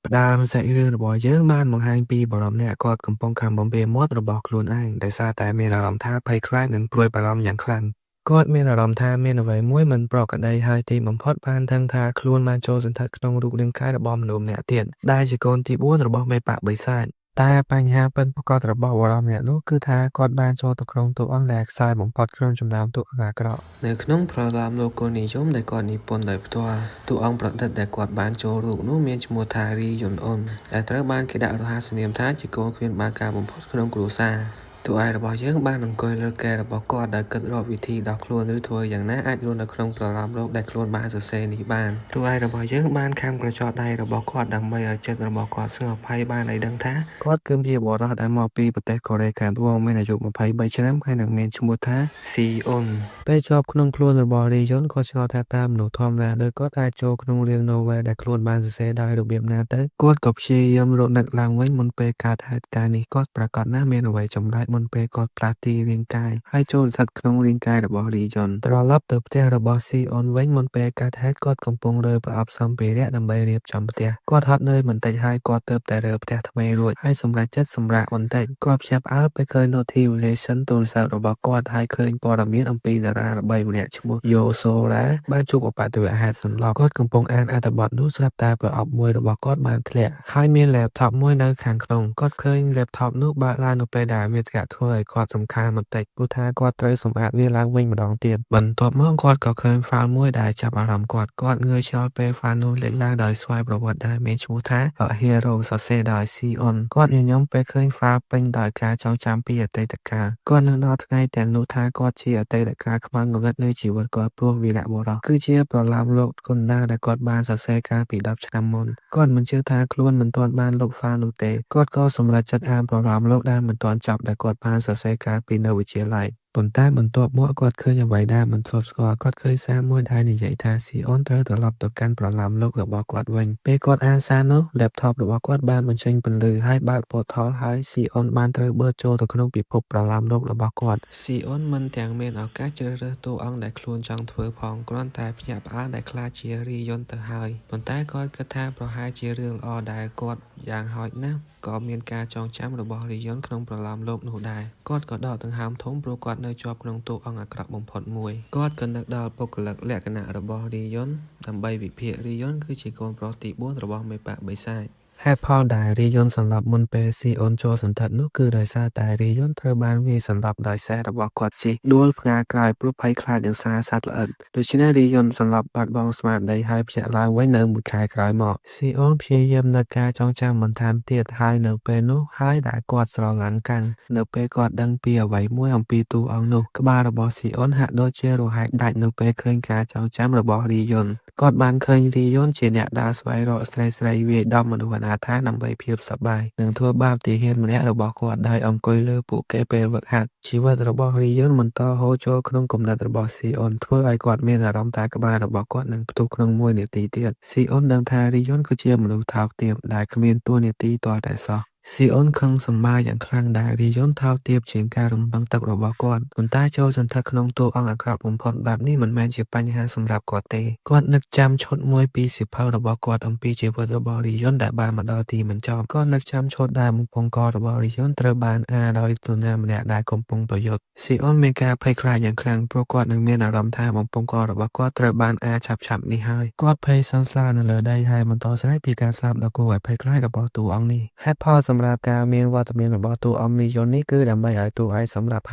ផ្ដើមសាច់រឿងរបស់យើងបានបង្ហាញពីបុរសម្នាក់គាត់កំពុងខំបំពេញមាត់របស់ខ្លួនឯងដោយសារតែមានអារម្មណ៍ថាភ័យខ្លាចនិងព្រួយបារម្ភយ៉ាងខ្លាំងគាត់មានអារម្មណ៍ថាមានអ្វីមួយមិនប្រក្រតីហើយទីបំផុតបានដឹងថាខ្លួនបានចូលសណ្ឋិតក្នុងរូបរាងកាយរបស់មនុស្សម្នាក់ទៀតដែលជាកូនទី4របស់មេបកបិសាចតែបញ្ហាពិតប្រាកដរបស់បុរសម្នាក់នោះគឺថាគាត់បានចូលទៅក្នុងតួអង្គដែលខ្សោយបំផុតក្នុងចំណោមតួអង្គអាក្រក់នៅក្នុងប្រឡោមលោកនិយមដែលគាត់និពន្ធដោយផ្ទាល់តួអង្គប្រឌិតដែលគាត់បានចូលរូបនោះមានឈ្មោះថារីយុនអ៊ុនដែលត្រូវបានគេដាក់រហស្សនាមថាជាកូនគ្មានបាការបំផុតក្នុងគ្រួសារតួឯករបស់យើងបានអង្គុយលើកែរបស់គាត់ដោយគិតរកវិធីដោះខ្លួនឬធ្វើយ៉ាងណាអាចរស់នៅក្នុងប្រឡោមលោកដែលខ្លួនបានសរសេរនេះបានតួឯករបស់យើងបានខំក្រចកដៃរបស់គាត់ដើម្បីឲ្យចិត្តរបស់គាត់ស្ងប់ហើយបានឲ្យដឹងថាគាត់គឺជាបុរសដែលមកពីប្រទេសកូរ៉េខាងត្បូងមានអាយុ23ឆ្នាំហើយនឹងមានឈ្មោះថាស៊ីអ៊ុនពេលជាប់ក្នុងខ្លួនរបស់រីយុនគាត់ឆ្ងល់ថាតើមនុស្សធម្មតាដូចគាត់អាចចូលក្នុងរឿង novel ដែលខ្លួនបានសរសេរដោយរបៀបណាទៅគាត់ក៏ព្យាយាមរត់នឹកឡើងវិញមុនពេលកើតហេតុការណ៍នេះគាត់ប្រកាសណាស់មានអ្វីចម្លែកមុនពេលគាត់ផ្លាស់ទីរាងកាយហើយចូលស្ថិតក្នុងរាងកាយរបស់រីយុនត្រឡប់ទៅផ្ទះរបស់ស៊ីអ៊ុនវិញមុនពេលកើតហេតុគាត់កំពុងរើប្រអប់សម្ភារៈដើម្បីរៀបចំផ្ទះគាត់ហត់នឿយបន្តិចហើយគាត់ទើបតែរើផ្ទះថ្មីរួចហើយសម្រេចចិត្តសម្រាកបន្តិចគាត់ភ្ញាក់ផ្អើលពេលឃើញ notification ទូរស័ព្ទរបស់គាត់ហើយឃើញព័ត៌មានអំពីតារាល្បីម្នាក់ឈ្មោះយ៉ូសូរ៉ាបានជួបឧបទ្ទវហេតុសន្លប់គាត់កំពុងអានអត្ថបទនោះស្រាប់តែប្រអប់មួយរបស់គាត់បានធ្លាក់ហើយមាន laptop មួយនៅខាងក្នុងគាត់ឃើញ laptop នោះបើកឡើងនៅពេលដែលមានការធ្វើឲ្យគាត់រំខានបន្តិចព្រោះថាគាត់ត្រូវសម្អាតវាឡើងវិញម្ដងទៀតបន្ទាប់មកគាត់ក៏ឃើញ file មួយដែលចាប់អារម្មណ៍គាត់ងឿងឆ្ងល់ពេល file នោះលេចឡើងដោយស្វ័យប្រវត្តិដែលមានឈ្មោះថា A Hero សរសេរដោយ Sion គាត់ញញឹមពេលឃើញ file ពេញដោយការចងចាំពីអតីតកាលគាត់នឹកដល់ថ្ងៃទាំងនោះថាគាត់ជាអតីតកាលខ្មៅងងឹតនៃជីវិតគាត់ព្រោះវីរបុរសគឺជាប្រឡោមលោកគុណដាដែលគាត់បានសរសេរកាលពី10ឆ្នាំមុនគាត់មិនជឿថាខ្លួនមិនទាន់បានលុប file នោះទេគាត់ក៏សម្រេចចិត្តអានប្រឡោមលោកដែលមិនទាន់ចប់ដែលគាត់បានសរសេរកាលពីនៅវិទ្យាល័យប៉ុន្តែបន្ទាប់មកគាត់ឃើញអ្វីដែលមិនធ្លាប់ស្គាល់គាត់ឃើញសារមួយដែលនិយាយថាស៊ីអ៊ុនត្រូវត្រឡប់ទៅកាន់ប្រឡោមលោករបស់គាត់វិញពេលគាត់អានសារនោះ laptop របស់គាត់បានបញ្ចេញពន្លឺហើយបើក portal ហើយស៊ីអ៊ុនបានត្រូវបឺតចូលទៅក្នុងពិភពប្រឡោមលោករបស់គាត់ស៊ីអ៊ុនមិនទាំងមានឱកាសជ្រើសរើសតួអង្គដែលខ្លួនចង់ធ្វើផងគ្រាន់តែភ្ញាក់ផ្អើលដែលខ្លាចជារីយន្តទៅហើយប៉ុន្តែគាត់គិតថាប្រហែលជារឿងល្អដែលគាត់យ៉ាងហោចណាស់ក៏មានការចងចាំរបស់រីយុនក្នុងប្រឡោមលោកនោះដែរគាត់ក៏ដកដង្ហើមធំព្រោះគាត់នៅជាប់ក្នុងតួអង្គអាក្រក់បំផុតមួយគាត់ក៏នឹកដល់បុគ្គលិកលក្ខណៈរបស់រីយុនដើម្បីវិភាគរីយុនគឺជាកូនប្រុសទី4របស់មេបកបិសាចហេតុផលដែលរីយុនសន្លប់មុនពេលស៊ីអ៊ុនចូលសណ្ឋិតនោះគឺដោយសារតែរីយុនត្រូវបានវាយសន្លប់ដោយសេះរបស់គាត់ជិះដួលផ្កាក្រោយព្រោះភ័យខ្លាចនឹងសារសត្វល្អិតដូច្នេះរីយុនសន្លប់បាត់បង់ស្មារតីហើយភ្ញាក់ឡើងវិញនៅមួយខែក្រោយមកស៊ីអ៊ុនព្យាយាមនឹកការចងចាំបន្ថែមទៀតហើយនៅពេលនោះហើយដែលគាត់ស្រឡាញ់កាន់នៅពេលគាត់ដឹងពីអ្វីមួយអំពីតួអង្គនោះក្បាលរបស់ស៊ីអ៊ុនហាក់ដូចជារហែកដាច់នៅពេលឃើញការចងចាំរបស់រីយុនគាត់បានឃើញរីយុនជាអ្នកដើរស្វែងរកស្រីវាយដំមនុស្សអនាថាដើម្បីភាពសប្បាយនិងធ្វើបាបទាហានម្នាក់របស់គាត់ដោយអង្គុយលើពួកគេពេលវឹកហាត់ជីវិតរបស់រីយុនបន្តហូរចូលក្នុងគំនិតរបស់ស៊ីអ៊ុនធ្វើឲ្យគាត់មានអារម្មណ៍ថាក្បាលរបស់គាត់នឹងផ្ទុះក្នុងមួយនាទីទៀតស៊ីអ៊ុនដឹងថារីយុនគឺជាមនុស្សថោកទាបដែលគ្មានតួនាទីទាល់តែសោះស៊ីអ៊ុនខឹងសម្បារយ៉ាងខ្លាំងដែលរីយុនថោកទាបជាងការរំពឹងទុករបស់គាត់ប៉ុន្តែចូលសន្ធឹកក្នុងតួអង្គអាក្រក់បំផុតបែបនេះមិនមែនជាបញ្ហាសម្រាប់គាត់ទេគាត់នឹកចាំឈុតមួយពីសៀវភៅរបស់គាត់អំពីជីវិតរបស់រីយុនដែលបានមកដល់ទីបញ្ចប់គាត់នឹកចាំឈុតដែលបំពង់ករបស់រីយុនត្រូវបានអាដោយនរណាម្នាក់ដែលកំពុងប្រយុទ្ធស៊ីអ៊ុនមានការភ័យខ្លាចយ៉ាងខ្លាំងព្រោះគាត់នឹងមានអារម្មណ៍ថាបំពង់ករបស់គាត់ត្រូវបានអាឆាប់នេះហើយគាត់ភ័យសន្សឡានៅលើដីហើយបន្តស្រែកពីការស្លាប់ដ៏គួរឲ្យភ័យខ្លាចរបស់តួអង្គនេះហេតុផលសម្រាប់ការមានវត្តមានរបស់តួអង្គនេះយន្តនេះគឺដើម្បីឲ្យតួឯកសម្រាប់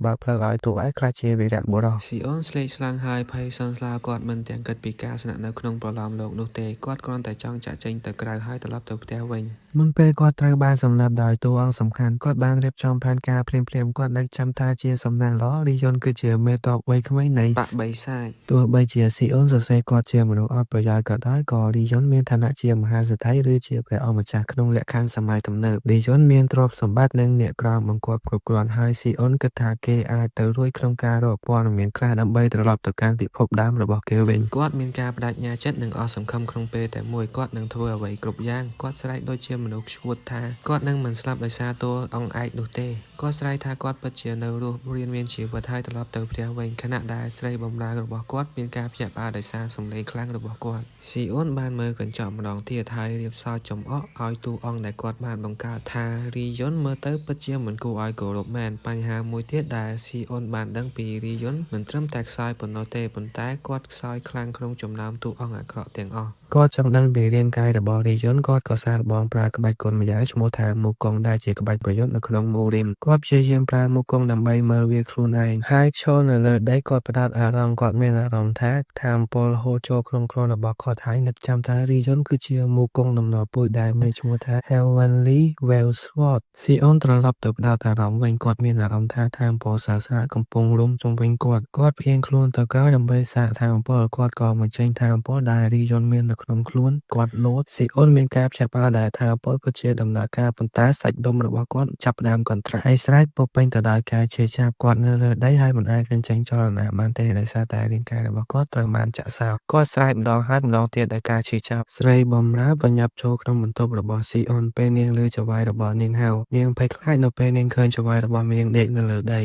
បើកផ្លូវឲ្យតួឯកក្លាយជាវីរៈបុរសស៊ីអ៊ុនស្លេកស្លាំងហើយភ័យសន្សឡាគាត់មិនទាំងគិតពីការស្នាក់នៅក្នុងប្រឡោមលោកនោះទេគាត់គ្រាន់តែចង់ចាក់ចេញទៅក្រៅហើយត្រឡប់ទៅផ្ទះវិញមុនពេលគាត់ត្រូវបានសម្លាប់ដោយតួអង្គសំខាន់គាត់បានរៀបចំផែនការភ្លាមៗគាត់នឹកចាំថាជាសំណាងល្អរីយុនគឺជាមេតបវ័យក្មេងនៃបកបិសាចទោះបីជាស៊ីអ៊ុនសរសេរគាត់ជាមនុស្សអត់ប្រយោជន៍ក៏ដោយក៏រីយុនមានឋានៈជាមហាសេដ្ឋីឬជាព្រះអង្គម្ចាស់ក្នុងលក្ខខណ្ឌសម័យទំ ទំនើបរីយន្តមានទ្រព្យសម្បត្តិនិងអ្នកក្រោមបង្គាប់គ្រប់គ្រាន់ហើយស៊ីអ៊ុនគិតថាគេអាចទៅរួចក្នុងការរកព័ត៌មានខ្លះដើម្បីត្រឡប់ទៅកាន់ពិភពដើមរបស់គេវិញគាត់មានការបដិញ្ញាចិត្តនិងអស់សង្ឃឹមក្នុងពេលតែមួយគាត់នឹងធ្វើអ្វីគ្រប់យ៉ាងគាត់ស្រែកដូចជាមនុស្សឈួតថាគាត់នឹងមិនស្លាប់ដោយសារតួអង្គឯកនោះទេគាត់ស្រែកថាគាត់ពិតជានៅរស់រៀនមានជីវិតហើយត្រឡប់ទៅផ្ទះវិញខណៈដែលស្រីបម្រើរបស់គាត់មានការភ្ញាក់ផ្អើលដោយសារសម្លេងខ្លាំងរបស់គាត់ស៊ីអ៊ុនបានមើលកញ្ចក់ម្ដងទៀតហើយរៀបសើចចំអកឲ្យតួអង្គដែលគាត់បានបង្កើតថារីយន្តមើលទៅពិតជាមិនគួរឲ្យគោរពមែនបញ្ហាមួយទៀតដែលស៊ីអ៊ុនបានដឹងពីរីយន្តមិនត្រឹមតែខ្សោយប៉ុណ្ណោះទេប៉ុន្តែគាត់ខ្សោយខ្លាំងក្នុងចំណោមតួអង្គអាក្រក់ទាំងអស់គាត់ចង់ដឹងពីរាងកាយរបស់រីយន្តគាត់ក៏សាកល្បងប្រើក្បាច់គុណម្យ៉ាងឈ្មោះថាមូកុងដែលជាក្បាច់ប្រយុទ្ធនៅក្នុងមូរីមគាត់ព្យាយាមប្រើមូកុងដើម្បីមើលវាខ្លួនឯងហើយឈរនៅលើដីគាត់ផ្ដោតអារម្មណ៍គាត់មានអារម្មណ៍ថាថាមពលហូរចូលក្នុងខ្លួនរបស់គាត់ហើយនឹកចាំថារីយន្តគឺជាមូកុងដំណរពូជដែលមានឈ្មោះថា Heavenly Well Sword ស៊ីអ៊ុនត្រឡប់ទៅផ្ដោតអារម្មណ៍វិញគាត់មានអារម្មណ៍ថាថាមពលសាស្ត្រកំពុងរុំជុំវិញគាត់ផ្អៀងខ្លួនទៅក្រោយដើម្បីសាកថាមពលគាត់ក៏បញ្ចេញថាមពលដែលរីយន្តមាននៅក្នុងខ្លួនគាត់លោតស៊ីអ៊ុនមានការភ្ញាក់ផ្អើលដែលថាមពលពិតជាដំណើរការប៉ុន្តែសាច់ដុំរបស់គាត់ចាប់ផ្ដើមកន្ត្រាក់ហើយស្រែកពោពេញទៅដោយការជឿចាប់គាត់នៅលើដីហើយមិនអាចបញ្ចេញចលនាបានទេដោយសារតែរាងកាយរបស់គាត់ត្រូវបានចាក់សោគាត់ស្រែកម្ដងហើយម្ដងទៀតដោយការជឿចាប់ស្រីបំរើបញ្ញាប់ចូលក្នុងបន្ទប់របស់ស៊ីអ៊ុនពេលនាងឮចង្វាយរបស់នាងហៅនាងភ័យខ្លាចនៅពេលនាងឃើញចង្វាយរបស់នាងដេកនៅលើដី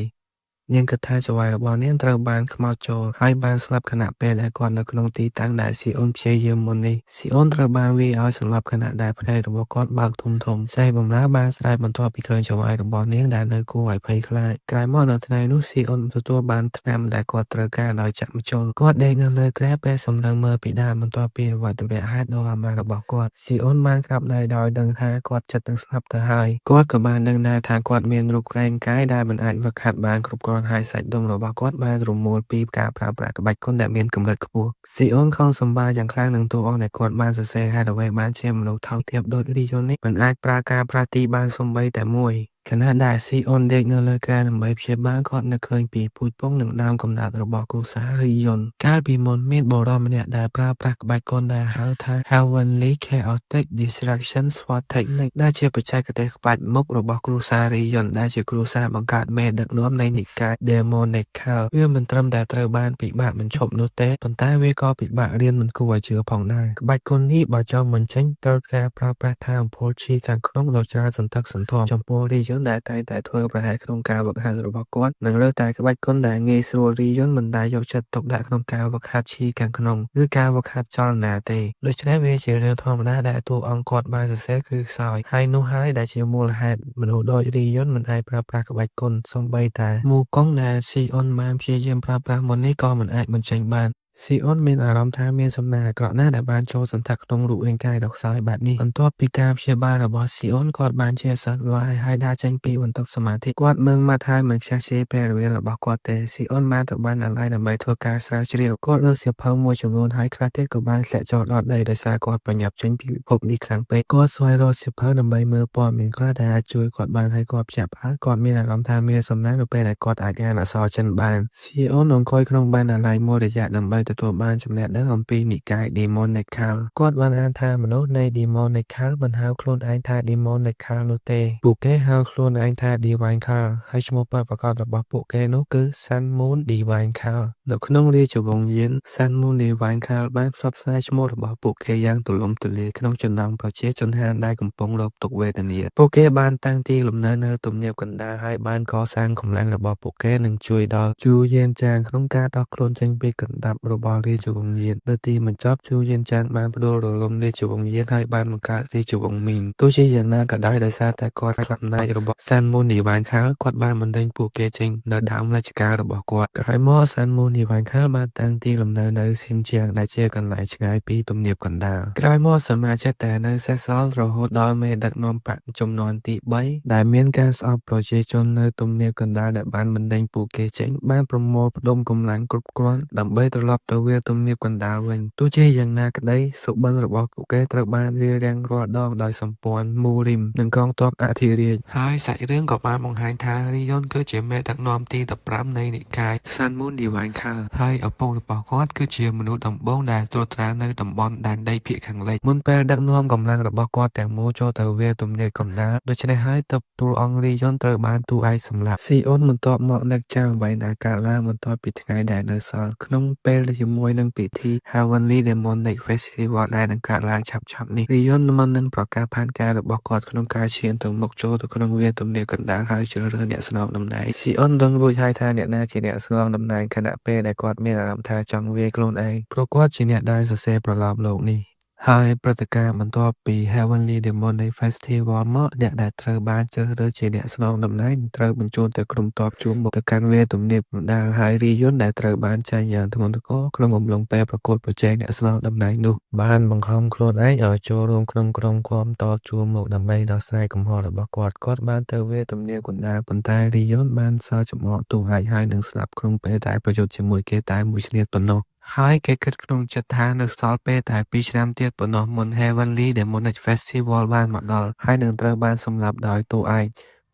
នាងគិតថាចង្វាយរបស់នាងត្រូវបានខ្មោចចូលហើយបានស្លាប់ខណៈពេលដែលគាត់នៅក្នុងទីតាំងដែលស៊ីអ៊ុនព្យាយាមមុននេះស៊ីអ៊ុនត្រូវបានវាយឲ្យស្លាប់ខណៈដែលភ្នែករបស់គាត់បើកធំស្រីបម្រើបានស្រែកបន្ទាប់ពីឃើញចង្វាយរបស់នាងដែលនៅគួរឲ្យភ័យខ្លាចក្រោយមកនៅថ្ងៃនោះស៊ីអ៊ុនទទួលបានថ្នាំដែលគាត់ត្រូវការដោយចាក់បញ្ចូលគាត់ដេកនៅលើគ្រែពេលសម្លឹងមើលពីដើមបន្ទាប់ពីអវត្តវៈហេតុដ៏អាម៉ាស់របស់គាត់ស៊ីអ៊ុនបានក្រាបដៃដោយដឹងថាគាត់ចិត្តនឹងស្លាប់ទៅហើយគាត់ក៏បានដឹងដែរថាគាត់មានរូបរាងកាយដែលមិនអាចវឹកហាត់បានគ្រប់គ្រាន់ហើយសាច់ដុំរបស់គាត់បានរមួលពីការប្រើប្រាស់ក្បាច់គុណដែលមានកម្រិតខ្ពស់ស៊ីអ៊ុនខំសម្បាយ៉ាងខ្លាំងនឹងតួអង្គដែលគាត់បានសរសេរហេតុអ្វីបានជាមនុស្សថោកទាបដូចរីយន្តនេះមិនអាចប្រើការប្រាទីបានសូម្បីតែមួយខណៈដែលស៊ីអ៊ុនដេកនៅលើគ្រែដើម្បីព្យាបាលគាត់នឹកឃើញពីពូជពងនិងដើមកំណើតរបស់គ្រួសាររីយន្តកាលពីមុនមានបុរសម្នាក់ដែលប្រើប្រាស់ក្បាច់គុណដែលហៅថា Heavenly Chaotic Distraction SWOT Technique ដែលជាបច្ចេកទេសក្បាច់មុខរបស់គ្រួសាររីយន្តដែលជាគ្រួសារបង្កើតមេដឹកនាំនៃនិកាយ Demonical វាមិនត្រឹមតែត្រូវបានពិបាកបញ្ឈប់នោះទេប៉ុន្តែវាក៏ពិបាករៀនមិនគួរឲ្យជឿផងដែរក្បាច់គុណនេះបើចង់បញ្ចេញត្រូវការប្រើប្រាស់ថាមពលchiខាងក្នុងដ៏ច្រើនសន្ធឹកសន្ធាប់ចំពោះរីយន្តដែលតែងតែធ្វើប្រហែសក្នុងការវឹកហាត់របស់គាត់និងលើតែក្បាច់គុណដែលងាយស្រួលរីយន្តមិនដែលយកចិត្តទុកដាក់ក្នុងការវឹកហាត់chiខាងក្នុងឬការវឹកហាត់ចលនាទេដូច្នេះវាជារឿងធម្មតាដែលតួអង្គគាត់បានសរសេរគឺខ្សោយហើយនោះហើយដែលជាមូលហេតុមនុស្សដូចរីយន្តមិនអាចប្រើប្រាស់ក្បាច់គុណសូម្បីតែមូកុងដែលស៊ីអ៊ុនបានព្យាយាមប្រើប្រាស់មុននេះក៏មិនអាចបញ្ចេញបានស៊ីអ៊ុនមានអារម្មណ៍ថាមានសំណាងអាក្រក់ណាស់ដែលបានចូលសន្ធឹកក្នុងរូបរាងកាយដ៏ខ្សោយបែបនេះបន្ទាប់ពីការព្យាបាលរបស់ស៊ីអ៊ុនគាត់បានជាសះស្បើយហើយដើរចេញពីបន្ទប់សមាធិគាត់មើលមាត់ហើយមិនខ្ជះខ្ជាយពេលវេលារបស់គាត់ទេស៊ីអ៊ុនបានទៅបានអាឡ័យដើម្បីធ្វើការស្រាវជ្រាវគាត់លើសៀវភៅមួយចំនួនហើយខ្លះទៀតក៏បានធ្លាក់ចុះដល់ដីដោយសារគាត់ប្រញាប់ចេញពីពិភពនេះខ្លាំងពេកគាត់ស្វែងរកសៀវភៅដើម្បីមើលព័ត៌មានខ្លះដែលអាចជួយគាត់បានហើយគាត់ភ្ញាក់ផ្អើលគាត់មានអារម្មណ៍ថាមានសំណាងនៅពេលដែលគាត់អាចអានអក្សរចិនបានស៊ីអ៊ុនអង្គុយក្នុងបានអាឡ័យមួយរយៈដើម្បីទទួលបានចំណេះដឹងអំពីនិកាយ Demonical គាត់បានអានថាមនុស្សនៃ Demonical មិនហៅខ្លួនឯងថា Demonical នោះទេពួកគេហៅខ្លួនឯងថា Divine Cal ហើយឈ្មោះពិតប្រាកដរបស់ពួកគេនោះគឺ Sun Moon Divine Cal នៅក្នុងរាជវង្សយាន Sun Moon Divine Cal បានផ្សព្វផ្សាយឈ្មោះរបស់ពួកគេយ៉ាងទូលំទូលាយក្នុងចំណោមប្រជាជនហានដែលកំពុងរងទុក្ខវេទនាពួកគេបានតាំងទីលំនៅនៅទំនាបកណ្ដាលហើយបានកសាងកម្លាំងរបស់ពួកគេនិងជួយដល់ជូយានចាងក្នុងការដោះខ្លួនចេញពីកណ្ដាប់របស់រាជវង្សយាននៅទីបញ្ចប់ជូយានចាងបានផ្ដួលរលំរាជវង្សយានហើយបានបង្កើតរាជវង្សមីងទោះជាយ៉ាងណាក៏ដោយសារតែគាត់ស្លាប់អំណាចរបស់សានមូននីវ៉ានខាលគាត់បានបណ្ដេញពួកគេចេញនៅដើមរាជការរបស់គាត់ក្រោយមកសានមូននីវ៉ានខាលបានតាំងទីលំនៅនៅស៊ីនជាងដែលជាកន្លែងឆ្ងាយពីទំនាបកណ្ដាលក្រោយមកសមាជិកតែនៅសេសសល់រហូតដល់មេដឹកនាំបកចំនួនទី3ដែលមានការស្អប់ប្រជាជននៅទំនាបកណ្ដាលដែលបានបណ្ដេញពួកគេចេញបានប្រមូលផ្ដុំកម្លាំងគ្រប់គ្រាន់ដើម្បីត្រឡប់ ទៅវាទំនាបកណ្ដាលវិញទោះជាយ៉ាងណាក្ដីសុបិនរបស់ពួកគេត្រូវបានរារាំងរាល់ដងដោយសម្ព័ន្ធមូរីមនិងកងទ័ពអធិរាជហើយសាច់រឿងក៏បានបង្ហាញថារីយ៉ុនគឺជាមេដឹកនាំទី15នៃនិកាយសាន់មូនឌីវ៉ាញខាល់ហើយឪពុករបស់គាត់គឺជាមនុស្សដំបូងដែលត្រួតត្រានៅតំបន់ដែនដីភាគខាងលិចមុនពេលដឹកនាំកម្លាំងរបស់គាត់ទាំងមូលចូលទៅវាទំនាបកណ្ដាលដូច្នេះហើយទើបតួអង្គរីយ៉ុនត្រូវបានតួឯកសម្លាប់ស៊ីអ៊ុនបន្ទាប់មកនឹកចាំអ្វីដែលកើតឡើងបន្ទាប់ពីថ្ងៃដែលនៅសល់ក្នុងពេលជាមួយនឹងពិធី Heavenly Demonic Festival ដែលនឹងកើតឡើងឆាប់ៗនេះរីយ៉ុនមិននឹងប្រកាសផែនការរបស់គាត់ក្នុងការឈានទៅមុខចូលទៅក្នុងវាទំនាបកណ្ដាលហើយជ្រើសរើសអ្នកស្នងតំណែងស៊ីអ៊ុនដឹងរួចហើយថាអ្នកណាជាអ្នកស្នងតំណែងខណៈពេលដែលគាត់មានអារម្មណ៍ថាចង់វាយខ្លួនឯងព្រោះគាត់ជាអ្នកដែលសរសេរប្រឡោមលោកនេះហើយព្រឹត្តិការណ៍បន្ទាប់ពី Heavenly Demonic Festival មកអ្នកដែលត្រូវបានជ្រើសរើសជាអ្នកស្នងតំណែងត្រូវបញ្ជូនទៅក្រុមទ័ពជួរមុខទៅកាន់វាលទំនាបកណ្ដាលហើយរីយុនដែលត្រូវបានចាញ់យ៉ាងធ្ងន់ធ្ងរក្នុងអំឡុងពេលប្រកួតប្រជែងអ្នកស្នងតំណែងនោះបានបង្ខំខ្លួនឯងឲ្យចូលរួមក្នុងក្រុមគាំទ័ពជួរមុខដើម្បីដោះស្រាយកំហុសរបស់គាត់បានទៅវាលទំនាបកណ្ដាលប៉ុន្តែរីយុនបានសើចំអកទូឯកហើយនឹងស្លាប់ក្នុងពេលដែលប្រយុទ្ធជាមួយគេតែមួយឆ្លៀតប៉ុណ្ណោះហើយគេគិតក្នុងចិត្តថានៅសល់ពេលតែ2ឆ្នាំទៀតប៉ុណ្ណោះមុន Heavenly Demonic Festival បានមកដល់ហើយនឹងត្រូវបានសម្លាប់ដោយតួឯក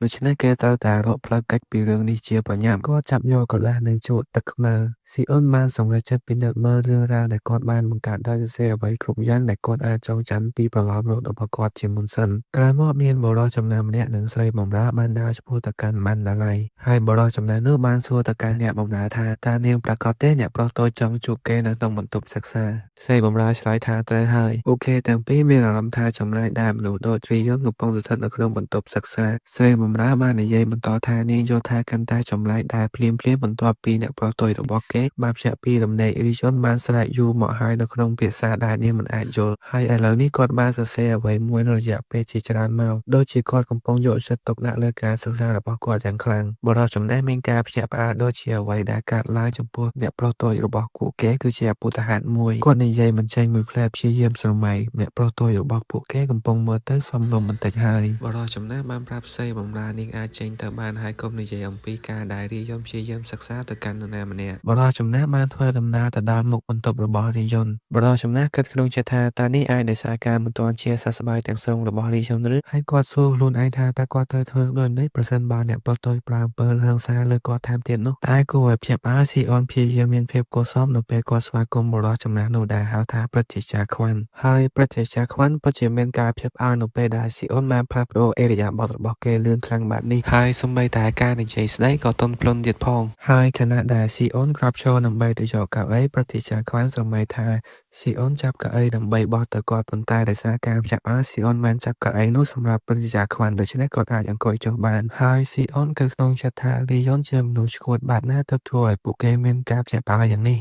ដូច្នេះគេត្រូវតែរកផ្លូវកិច្ចពីរឿងនេះជាប្រញាប់គាត់ចាប់យកក្រដាសនិងជក់ទឹកខ្មៅស៊ីអ៊ុនបានសម្រេចចិត្តពិនិត្យមើលរឿងរ៉ាវដែលគាត់បានបង្កើតដោយសរសេរអ្វីគ្រប់យ៉ាងដែលគាត់អាចចងចាំពីប្រឡោមរោគរបស់គាត់ជាមុនសិនក្រោយមកមានបុរសចំណាំម្នាក់និងស្រីបម្រើបានដើរឆ្ពោះទៅកាន់ម៉ាន់ដាឡៃហើយបុរសចំណាំនោះបានសួរទៅកាន់អ្នកបម្រើថាតើនាងប្រកាសទេអ្នកប្រុសតូចចង់ជួបគេនៅក្នុងបន្ទប់សិក្សាស្រីបម្រើឆ្លើយថាត្រូវហើយពួកគេទាំងពីរមានអារម្មណ៍ថាចម្លែកដែរមនុស្សដូចរីយ៉ុនកំពុងស្ថិតនៅក្នុងបន្ទប់សិក្សាស្រីបម្រើបាននិយាយបន្តថានាងយល់ថាកាន់តែចម្លែកដែរភ្លាមបន្ទាប់ពីអ្នកប្រុសតូចរបស់គេបានភ្ជាប់ពីរំលែករីយ៉ុនបានស្រែកយូរមកហើយនៅក្នុងភាសាដែលនាងមិនអាចយល់ហើយឥឡូវនេះគាត់បានសរសេរអ្វីមួយនៅរយៈពេលជាច្រើនមកដូចជាគាត់កំពុងយកចិត្តទុកដាក់លើការសិក្សារបស់គាត់យ៉ាងខ្លាំងបុរសចំណេះមានការភ្ញាក់ផ្អើលដូចជាអ្វីដែលកើតឡើងចំពោះអ្នកប្រុសតូចរបស់ពួកគេគឺជាអពុទ្ធហេតុមួយគាត់និយាយមិនចេញមួយផ្លែព្យាយាមស្រមៃអ្នកប្រុសតូចរបស់ពួកគេកំពុងមើលទៅសំលុំបន្តិចហើយបុរសចំណេះបានប្រាប់ស្រីបម្រើនាងអាចចេញទៅបានហើយកុំនិយាយអំពីការដែលរីយ៉ុនព្យាយាមសិក្សាទៅកាន់នរណាម្នាក់បុរសចំណេះបានធ្វើដំណើរទៅដល់មុខបន្ទប់របស់រីយ៉ុនបុរសចំណេះគិតក្នុងចិត្តថាតើនេះអាចដោយសារការមិនទាន់ជាសះស្បើយទាំងស្រុងរបស់រីយ៉ុនឬហើយគាត់សួរខ្លួនឯងថាតើគាត់ត្រូវធ្វើដូចនេះប្រសិនបើអ្នកប្រុសតូចប្រើអំពើហិង្សាលើគាត់ថែមទៀតនោះតែគួរឲ្យភ្ញាក់ផ្អើលស៊ីអនព្យាយាមមានភាពគួរសមនៅពេលគាត់ស្វាគមន៍បុរសចំណេះនោះដែលហៅថាព្រឹទ្ធាចារ្យខ្វាន់ហើយព្រឹទ្ធាចារ្យខ្វាន់ពិតជាមានការភ្ញាក់ផ្អើលនៅពេលដែលស៊ីអនបានផ្លាស់ប្ដូរអេរយាប័តរបស់គេលឿនខ្លាំងបែបនេះហើយសូម្បីតែការនិយាយស្ដីក៏ទន់ភ្លន់ទៀតផងហើយខណៈដែលស៊ីអនក្រាបឈរដើម្បីទៅយកកៅអីព្រឹទ្ធាចារ្យខ្វាន់ស្រមៃថាស៊ីអនចាប់កៅអីដើម្បីបោះទៅគាត់ប៉ុន្តែដោយសារការភ្ញាក់ផ្អើលស៊ីអនបានចាប់កៅអីនោះសម្រាប់ព្រឹទ្ធាចារ្យខ្វាន់ដូច្នេះគាត់អាចអង្គុយចុះបានហើយស៊ីអនគិតក្នុងចិត្តថារីយ៉ុនជាមនុស្សឈួតបែបណាទើបធ្វើឲ្យពួកគេមានការភ្ញាក់ផ្អើលយ៉ាងនេះ